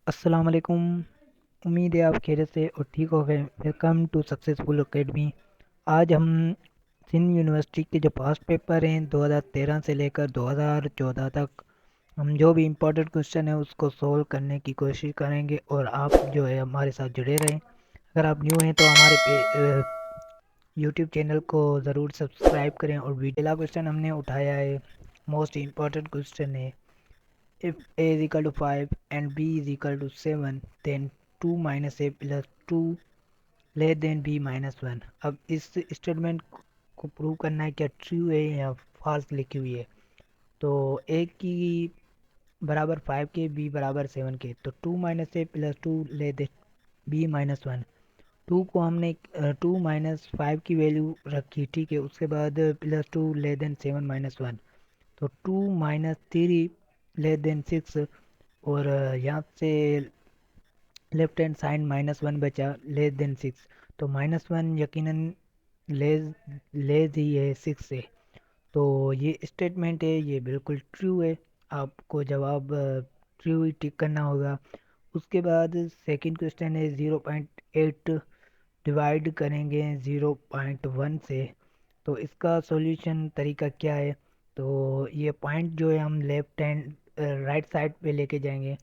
السلام علیکم. امید ہے آپ خیریت سے اور ٹھیک ہو گئے. Welcome to successful academy. آج ہم سندھ یونیورسٹی کے جو پاسٹ پیپر ہیں 2013 سے لے کر 2014 تک ہم جو بھی امپورٹنٹ کوشچن ہے اس کو سولو کرنے کی کوشش کریں گے اور آپ جو ہے ہمارے ساتھ جڑے رہیں. اگر آپ نیو ہیں تو ہمارے یوٹیوب چینل کو ضرور سبسکرائب کریں. اور پہلا کوشچن ہم نے اٹھایا ہے, موسٹ امپورٹنٹ کوشچن ہے, if a is equal to 5 and b is equal to 7 then 2 minus a plus 2 less than b minus 1. اب اس اسٹیٹمنٹ کو پروو کرنا ہے کیا ٹرو ہے یا فالس لکھی ہوئی ہے. تو a کی برابر 5 کے, b برابر 7 کے, تو 2 minus a plus 2 less than b minus 1. 2 کو ہم نے 2 minus 5 کی ویلیو رکھی, ٹھیک ہے, اس کے بعد plus 2 less than 7 minus 1, تو 2 minus 3 لیس دین 6, اور یہاں سے لیفٹ ہینڈ سائن -1 بچا لیس دین 6, تو -1 یقیناً لیز ہی ہے 6 سے. تو یہ اسٹیٹمنٹ ہے, یہ بالکل ٹرو ہے. آپ کو جواب ٹرو ہی ٹک کرنا ہوگا. اس کے بعد سیکنڈ کوشچن ہے 0.8 ڈیوائڈ کریں گے 0.1 سے, تو اس کا سولوشن طریقہ کیا ہے. تو یہ پوائنٹ جو ہے ہم لیفٹ ہینڈ رائٹ سائڈ پہ لے کے جائیں گے,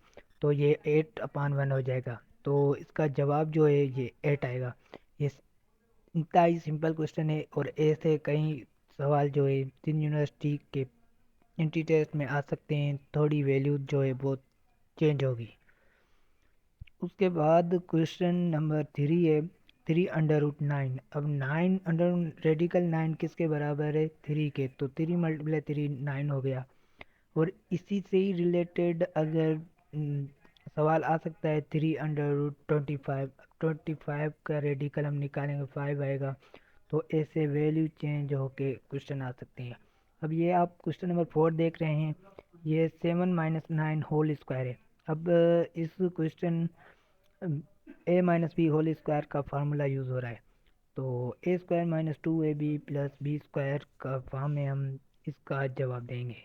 تو یہ 8/1 ہو جائے گا. تو اس کا جواب جو ہے یہ 8 آئے گا. یہ انتہائی سمپل کوشچن ہے, اور ایسے کئی سوال جو ہے سندھ یونیورسٹی کے انٹی ٹیسٹ میں آ سکتے ہیں. تھوڑی ویلیو جو ہے بہت چینج ہوگی. اس کے بعد کوشچن نمبر 3 ہے 3/9. اب 9 ریڈیکل 9 کس کے برابر ہے, 3 کے, تو 3 × 3 9 ہو گیا. اور اسی سے ہی ریلیٹڈ اگر سوال آ سکتا ہے 3/25. 25 کا ریڈیکل ہم نکالیں گے 5 آئے گا. تو ایسے ویلیو چینج ہو کے کوشچن آ سکتے ہیں. اب یہ آپ کوشچن نمبر 4 دیکھ رہے ہیں, یہ 7 - 9 ہول اسکوائر ہے. اب اس question a - b whole square کا فارمولا یوز ہو رہا ہے. تو a² - 2ab + b² کا فارم میں ہم اس کا جواب دیں گے.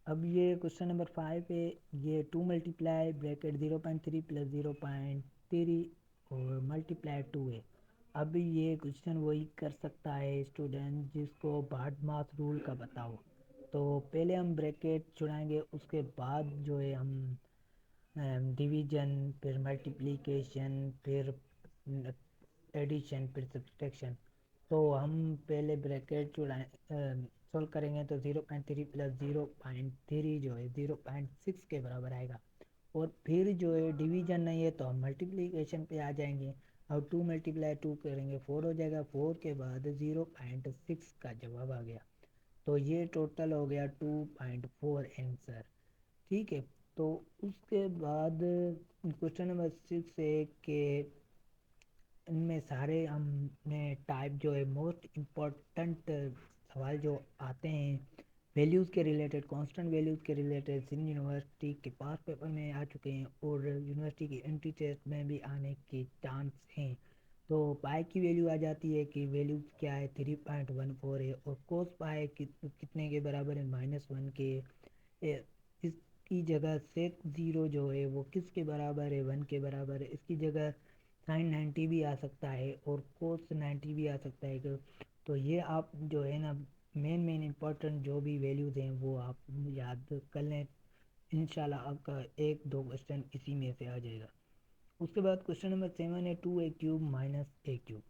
اب یہ کوشچن نمبر 5 ہے, یہ 2 ملٹیپلائی بریکٹ 0.3 + 0.3 اور ملٹیپلائی 2 ہے. اب یہ کوشچن وہی کر سکتا ہے اسٹوڈنٹ جس کو بارڈ ماس رول کا پتہ ہو. تو پہلے ہم بریکٹ چھڑائیں گے, اس کے بعد جو ہے ہم ڈویژن, پھر ملٹیپلیکیشن, پھر ایڈیشن, پھر سبٹریکشن. تو ہم پہلے بریکٹ سولو کریں گے, تو 0.3 + 0.3 جو ہے 0.6 کے برابر آئے گا. اور پھر جو ہے ڈویژن نہیں ہے تو ہم ملٹیپلیکیشن پہ آ جائیں گے. اب 2 × 2 کریں گے 4 ہو جائے گا, 4 کے بعد 0.6 کا جواب آ گیا. تو یہ ٹوٹل ہو گیا 2.4 آنسر, ٹھیک ہے. تو اس کے بعد کوشچن نمبر 6 ہے کہ ان میں سارے ہم نے ٹائپ جو ہے موسٹ امپورٹنٹ سوال جو آتے ہیں ویلیوز کے ریلیٹڈ, کانسٹنٹ ویلیوز کے ریلیٹڈ, سندھ یونیورسٹی کے پاس پیپر میں آ چکے ہیں اور یونیورسٹی کی انٹری ٹیسٹ میں بھی آنے کے چانس ہیں. تو پائی کی ویلیو آ جاتی ہے کہ ویلیو کیا ہے 3.14 ہے, اور کوس پائی کتنے کے برابر ہے -1 کے. اس کی جگہ سیک 0 جو ہے وہ کس کے برابر ہے, 1 کے برابر ہے. اس کی جگہ سائن 90 بھی آ سکتا ہے اور کوس 90 بھی آ سکتا ہے. تو یہ آپ جو ہے نا مین امپورٹنٹ جو بھی ویلیوز ہیں وہ آپ یاد کر لیں. انشاءاللہ آپ کا 1-2 کوشچن اسی میں سے آ جائے گا. اس کے بعد کوشچن نمبر 7 ہے 2a³ - a³.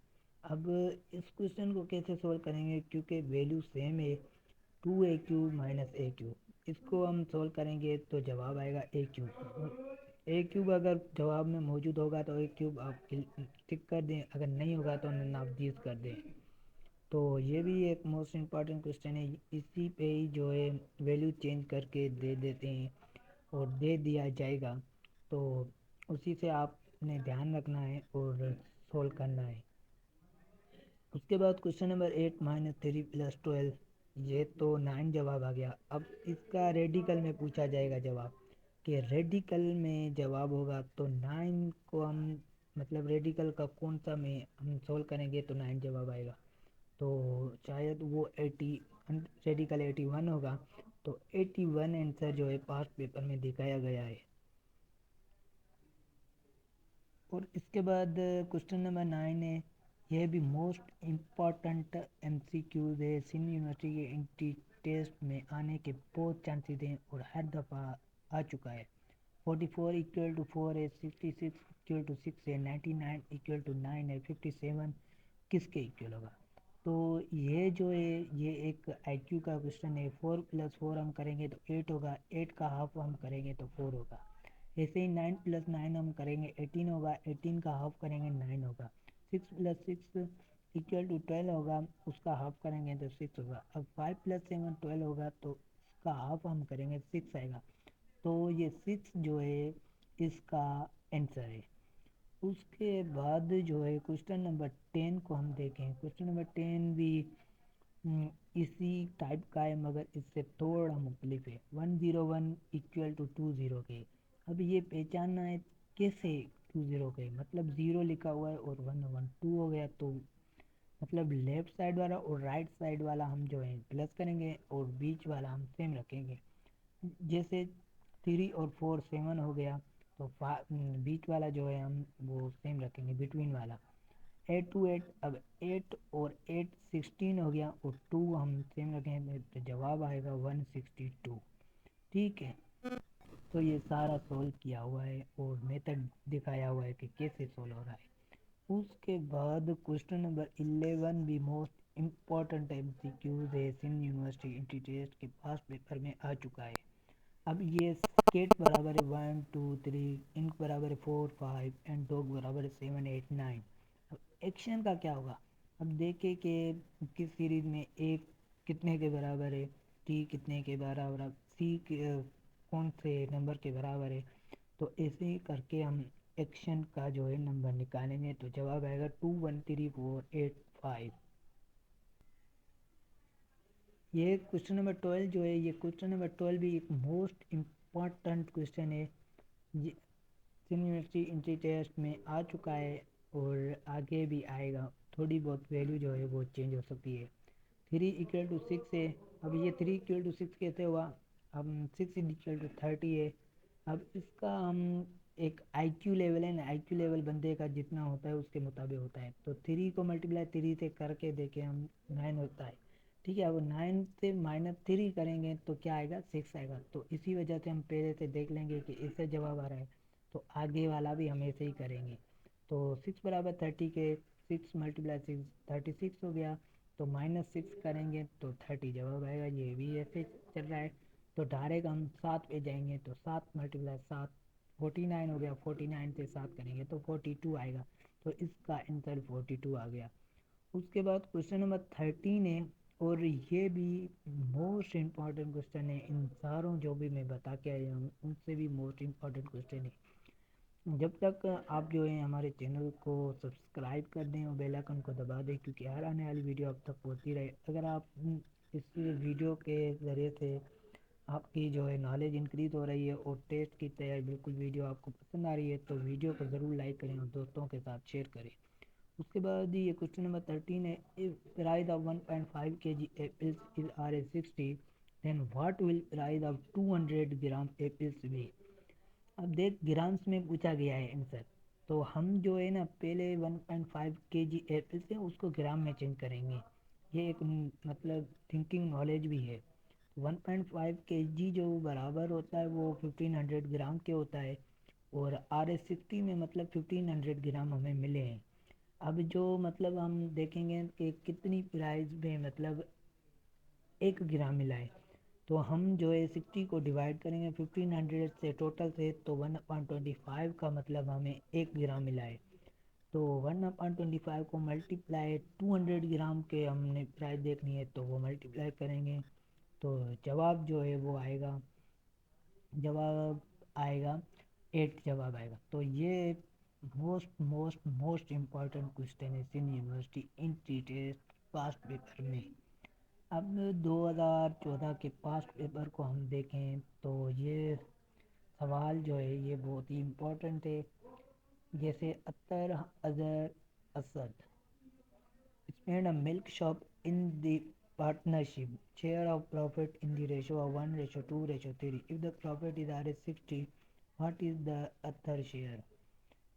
اب اس کوشچن کو کیسے سولو کریں گے, کیونکہ ویلیو سیم ہے 2a³ - a³. اس کو ہم سولو کریں گے تو جواب آئے گا a³. a³ اگر جواب میں موجود ہوگا تو a³ آپ ٹک کر دیں, اگر نہیں ہوگا تو ناپدید کر دیں. تو یہ بھی ایک موسٹ امپورٹنٹ کوشچن ہے, اسی پہ ہی جو ہے ویلیو چینج کر کے دے دیتے ہیں اور دے دیا جائے گا. تو اسی سے آپ نے دھیان رکھنا ہے اور سولو کرنا ہے. اس کے بعد کوشچن نمبر 8 - 3 + 12, یہ تو 9 جواب آ گیا. اب اس کا ریڈیکل میں پوچھا جائے گا جواب, کہ ریڈیکل میں جواب ہوگا تو 9 کو ہم مطلب ریڈیکل کا کون سا میں ہم سولو کریں گے تو 9 جواب آئے گا. تو شاید وہ ریڈیکل 81 ہوگا. تو 81 آنسر جو ہے پاسٹ پیپر میں دکھایا گیا ہے. اور اس کے بعد کوشچن نمبر 9 ہے، یہ بھی most important M C Qs ہے. سندھ یونیورسٹی کے انٹری ٹیسٹ میں آنے کے بہت چانسز ہیں اور ہر دفعہ آ چکا ہے. 44 ایکول ٹو 4 ہے، 66 ایکول ٹو 6 ہے، 99 ایکول ٹو 9 ہے، 57 کس کے ایکول ہوگا؟ تو یہ جو ہے یہ ایک آئی کیو کا کوشچن ہے. 4 + 4 ہم کریں گے تو 8 ہوگا، 8 کا ہاف ہم کریں گے تو 4 ہوگا. ایسے ہی 9 + 9 ہم کریں گے 18 ہوگا، 18 کا ہاف کریں گے 9 ہوگا. 6 + 6 ایکول ٹو 12 ہوگا، اس کا ہاف کریں گے تو 6 ہوگا. اب 5 + 7 12 ہوگا تو اس کا ہاف ہم کریں گے 6 آئے گا. تو یہ 6 جو ہے اس کا آنسر ہے. اس کے بعد جو ہے کوشچن نمبر 10 کو ہم دیکھیں. کوشچن نمبر 10 بھی اسی ٹائپ کا ہے مگر اس سے تھوڑا مختلف ہے. 101 ایکول ٹو 20 کے. اب یہ پہچاننا ہے کیسے 20 کے، مطلب 0 لکھا ہوا ہے اور 1 ہو گیا تو مطلب لیفٹ سائڈ والا اور رائٹ سائڈ والا ہم جو ہے پلس کریں گے اور بیچ والا ہم سیم رکھیں گے. جیسے 3 اور 4 7 ہو گیا تو بیچ والا جو ہے ہم وہ سیم رکھیں گے بٹوین والا. 8 ٹو 8، اب 8 اور 8 16 ہو گیا اور 2 ہم سیم رکھیں گے تو جواب آئے گا 162. ٹھیک ہے، تو یہ سارا سولو کیا ہوا ہے اور میتھڈ دکھایا ہوا ہے کہ کیسے سولو ہو رہا ہے. اس کے بعد کوشچن نمبر 11 بھی most important M C Qs ہے. سندھ یونیورسٹی انٹری ٹیسٹ کے پاس پیپر میں آ چکا ہے. اب یہ اسکیٹ برابر ہے 1 2 3، انک برابر ہے 4 5 اینڈ ڈاگ برابر ہے 7 8 9. اب ایکشن کا کیا ہوگا؟ اب دیکھیں کہ کس سیریز میں ایک کتنے کے برابر ہے، ٹی کتنے کے برابر ہے، سی کون سے نمبر کے برابر ہے. تو ایسے ہی کر کے ہم ایکشن کا جو ہے نمبر نکالیں گے تو جواب آئے گا 2 1 3 4 8 5. یہ کوشچن نمبر 12 جو ہے یہ کوشچن نمبر 12 بھی ایک موسٹ امپورٹنٹ کوشچن ہے. سندھ یونیورسٹی انٹری ٹیسٹ میں آ چکا ہے اور آگے بھی آئے گا. تھوڑی بہت ویلیو جو ہے وہ چینج ہو سکتی ہے. 3 ایکول ٹو 6 ہے. اب یہ 3 ایکول ٹو 6 کیسے ہوا؟ اب 6 ایکول ٹو 30 ہے. اب اس کا ہم ایک آئی کیو لیول ہے نا، آئی کیو لیول بندے کا جتنا ہوتا ہے اس کے مطابق ہوتا ہے. تو 3 کو ملٹیپلائی 3 سے کر کے دیکھیں ہم 9 ہوتا ہے. ٹھیک ہے، اب 9 سے -3 کریں گے تو کیا آئے گا 6 آئے گا. تو اسی وجہ سے ہم پہلے سے دیکھ لیں گے کہ اس سے جواب آ رہا ہے تو آگے والا بھی ہم ایسے ہی کریں گے. تو 6 برابر 30 کے 6 × 6 36 ہو گیا. تو -6 کریں گے تو 30 جواب آئے گا. یہ بھی ایسے چل رہا ہے. تو ڈائریکٹ ہم 7 پہ جائیں گے تو 7 × 7 49 ہو گیا. 49 سے 7 کریں گے تو 42 آئے گا. تو اس کا آنسر 42 آ گیا. اس کے بعد کوشچن نمبر 13 ہے اور یہ بھی موسٹ امپورٹنٹ کوشچن ہے. ان ساروں جو بھی میں بتا کے آیا ہوں ان سے بھی موسٹ امپورٹنٹ کوشچن ہے. جب تک آپ جو ہے ہمارے چینل کو سبسکرائب کر دیں اور بیل آئکن کو دبا دیں کیونکہ ہر آنے والی ویڈیو اب تک پہنچتی رہے. اگر آپ اس ویڈیو کے ذریعے سے آپ کی جو ہے نالج انکریز ہو رہی ہے اور ٹیسٹ کی تیاری بالکل ویڈیو آپ کو پسند آ رہی ہے تو ویڈیو کو ضرور لائک کریں اور دوستوں کے ساتھ شیئر کریں. اس کے بعد یہ کوشچن نمبر 13 ہے. If price of 1.5 kg apples are 60 then what will price of 200 gram apples be؟ اب دیکھ گرامس میں پوچھا گیا ہے آنسر. تو ہم جو ہے نا پہلے 1.5 kg ایپلس ہیں اس کو گرام میں چینج کریں گے. یہ ایک مطلب تھنکنگ نالج بھی ہے. 1.5 کے جی جو برابر ہوتا ہے وہ 1500 گرام کے ہوتا ہے اور RS60 میں مطلب 1500 گرام ہمیں ملے ہیں. اب جو مطلب ہم دیکھیں گے کہ کتنی پرائز میں مطلب 1 گرام ملا ہے تو ہم جو ہے 60 کو ڈیوائڈ کریں گے 1500 سے ٹوٹل سے تو 1/25 کا مطلب ہمیں 1 گرام ملا ہے. تو 1/25 کو ملٹیپلائی 200 گرام کے ہم نے پرائز دیکھنی ہے تو وہ ملٹیپلائی کریں گے تو جواب جو ہے وہ آئے گا، جواب آئے گا 8 جواب آئے گا. تو یہ موسٹ امپورٹنٹ کوشچن ہے Sindh university entry test past paper میں. اب 2014 کے پاسٹ پیپر کو ہم دیکھیں تو یہ سوال جو ہے یہ بہت ہی امپورٹنٹ ہے. جیسے اطہر Azhar Asad spent a milk shop in the partnership, share of profit in the ratio of 1:2:3. If the profit is Rs 60, what is the other share?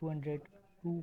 202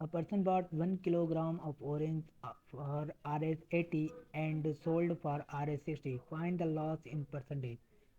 A person bought 1 kilogram of orange for Rs 80 and sold for Rs 60. Find the loss in percentage.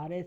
Rs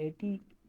80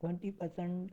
20%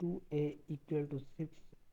2a=6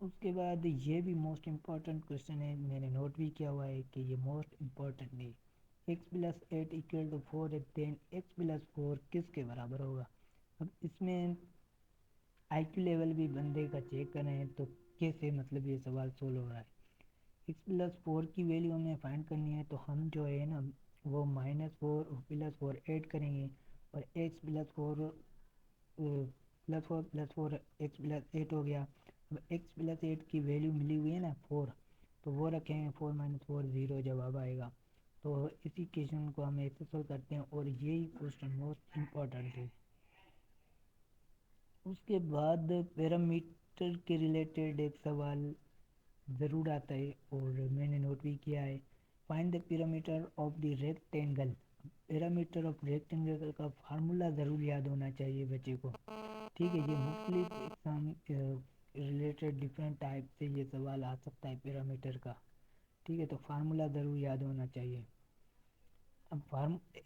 اس کے بعد یہ بھی most important question ہے، میں نے note بھی کیا ہوا ہے کہ یہ موسٹ امپورٹنٹ ہے، x plus eight equal to four ہے، دین ایکس پلس فور کس کے برابر ہوگا؟ اب اس میں آئی کیو لیول بھی بندے کا چیک کریں تو کیسے مطلب یہ سوال سولو ہو رہا ہے۔ ایکس پلس فور کی ویلیو ہمیں فائنڈ کرنی ہے، تو ہم جو ہے نا وہ minus four plus four add کریں گے، اور x plus four plus four x plus eight ہو گیا۔ اب ایکس پلس ایٹ کی ویلیو ملی ہوئی ہے نا فور، تو وہ رکھیں گے، فور مائنس فور زیرو جواب آئے گا۔ تو اسی کویشچن کو ہم ایسے سولو کرتے ہیں، اور یہی کویشچن موسٹ امپورٹنٹ ہے۔ اس کے بعد پیرامیٹر کے ریلیٹڈ ایک سوال ضرور آتا ہے، اور میں نے نوٹ بھی کیا ہے، find the parameter of the rectangle. Parameter of rectangle کا فارمولا ضرور یاد ہونا چاہیے بچے کو، ٹھیک ہے؟ یہ مختلف ایگزام ریلیٹڈ ڈفرینٹ ٹائپ سے یہ سوال آ سکتا ہے پیرامیٹر کا، ٹھیک ہے؟ تو فارمولا ضرور یاد ہونا چاہیے۔ اب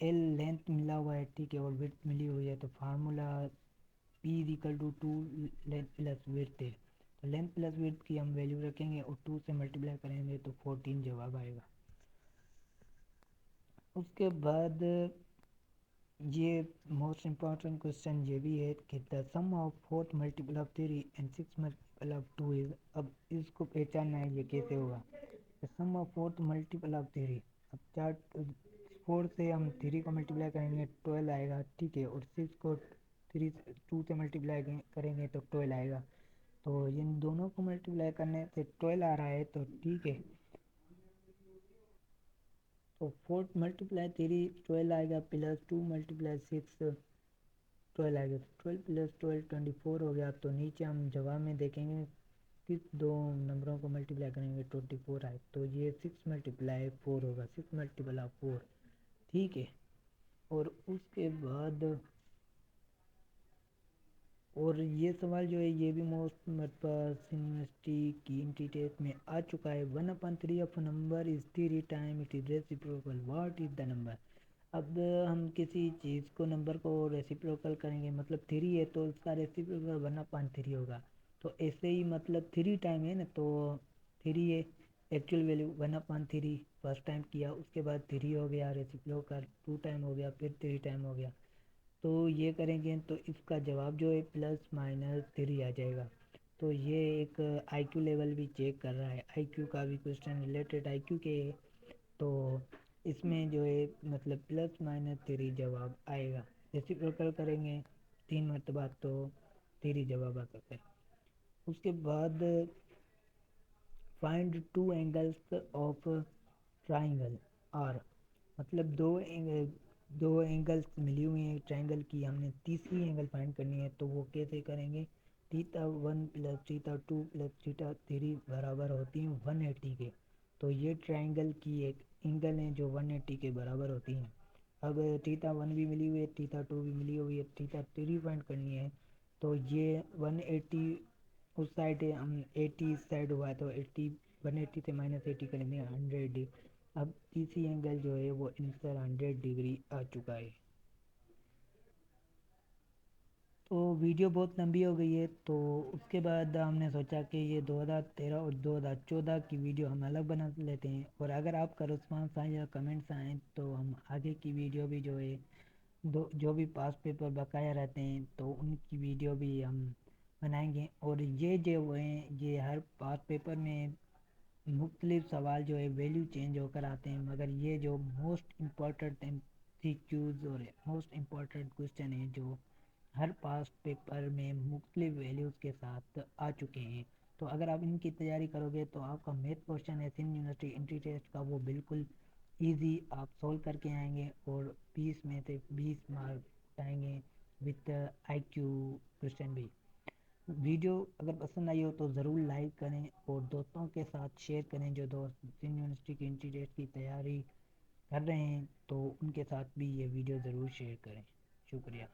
ایل لینتھ ملا ہوا ہے، ٹھیک ہے، اور وڈتھ ملی ہوئی ہے، تو formula P is equal to 2 length plus width ہے، تو لینتھ پلس وڈتھ کی ہم ویلیو رکھیں گے اور 2 سے ملٹیپلائی کریں گے تو 14 جواب آئے گا۔ اس کے بعد یہ موسٹ امپورٹنٹ کوشچن یہ بھی ہے کہ the sum of fourth multiple of 3 and 6 multiple of 2 is, اب اس کو پہچاننا ہے یہ کیسے ہوگا۔ Sum of fourth multiple of 3، اب چار 4 سے ہم 3 کو ملٹیپلائی کریں گے 12 آئے گا، ٹھیک ہے، اور 6 کو 2 سے ملٹیپلائی کریں گے تو 12 آئے گا۔ تو ان دونوں کو ملٹیپلائی کرنے سے 12 آ رہا ہے، تو ٹھیک ہے، تو 4 ملٹیپلائی 3 12 آئے گا، پلس 2 ملٹیپلائی 6 12 آئے گا، 12 پلس 12 24 ہو گیا۔ تو نیچے ہم جواب میں دیکھیں گے کس دو نمبروں کو ملٹیپلائی کریں گے 24 آئے، تو یہ 6 ملٹیپلائی 4 ہوگا، 6 ملٹیپلائی 4، ٹھیک ہے۔ اور اس کے بعد اور یہ سوال جو ہے یہ بھی موسٹ مرتبہ یونیورسٹی کی انٹری ٹیسٹ میں آ چکا ہے، 1/3 of number is 3 time it is reciprocal, what is the number? اب ہم کسی چیز کو نمبر کو ریسیپروکل کریں گے، مطلب 3 ہے تو اس کا ریسیپروکل 1/3 ہوگا، تو ایسے ہی مطلب 3 ٹائم ہے نا، تو 3 ہے ایکچوئل ویلیو 1/3 فرسٹ ٹائم کیا، اس کے بعد 3 ہو گیا ریسیپروکل 2 ٹائم ہو گیا، پھر 3 ٹائم ہو گیا، تو یہ کریں گے تو اس کا جواب جو ہے پلس مائنس 3 آ جائے گا۔ تو یہ ایک آئی کیو لیول بھی چیک کر رہا ہے، آئی کیو کا بھی کوشچن ریلیٹڈ آئی کیو کے، تو اس میں جو ہے مطلب پلس مائنس 3 جواب آئے گا، ریسیپروکل کریں گے 3 مرتبہ تو 3 جواب آ سکتا ہے۔ اس کے بعد find 2 angles of triangle R, مطلب دو اینگلس ملی ہوئی ہیں ٹرائنگل کی، ہم نے تیسری اینگل فائنڈ کرنی ہے، تو وہ کیسے کریں گے؟ θ1 پلس θ2 پلس θ3 برابر ہوتی ہیں 180 کے، تو یہ ٹرائنگل کی ایک اینگل ہیں جو 180 کے برابر ہوتی ہیں۔ اب θ1 بھی ملی ہوئی ہے، θ2 بھی ملی ہوئی ہے، θ3 فائنڈ کرنی ہے، تو یہ 180 اس سائڈ ہے، ہم 80 اس سائڈ ہوا ہے، تو 80 180 سے -80 کریں گے 100۔ اب تیسری اینگل جو ہے وہ انسر 100 ڈگری آ چکا ہے۔ تو ویڈیو بہت لمبی ہو گئی ہے، تو اس کے بعد ہم نے سوچا کہ یہ 2013 اور 2014 کی ویڈیو ہم الگ بنا لیتے ہیں، اور اگر آپ کا رسپانس آئے یا کمنٹس آئیں تو ہم آگے کی ویڈیو بھی جو ہے جو بھی پاس پیپر بقایا رہتے ہیں تو ان کی ویڈیو بھی ہم بنائیں گے۔ اور یہ جو ہیں یہ ہر پاس پیپر میں مختلف سوال جو ہے ویلیو چینج ہو کر آتے ہیں، مگر یہ جو موسٹ امپورٹنٹ MCQs اور موسٹ امپورٹنٹ کوشچن ہیں جو ہر پاس پیپر میں مختلف ویلیوز کے ساتھ آ چکے ہیں، تو اگر آپ ان کی تیاری کرو گے تو آپ کا میتھ کوشچن ہے سندھ یونیورسٹی انٹری ٹیسٹ کا وہ بالکل ایزی آپ سولو کر کے آئیں گے، اور 20 میں سے 20 مارک آئیں گے وتھ آئی کیو کوشچن بھی۔ ویڈیو اگر پسند آئی ہو تو ضرور لائک کریں، اور دوستوں کے ساتھ شیئر کریں جو دوست سندھ یونیورسٹی کی انٹری ٹیسٹ کی تیاری کر رہے ہیں، تو ان کے ساتھ بھی یہ ویڈیو ضرور شیئر کریں۔ شکریہ۔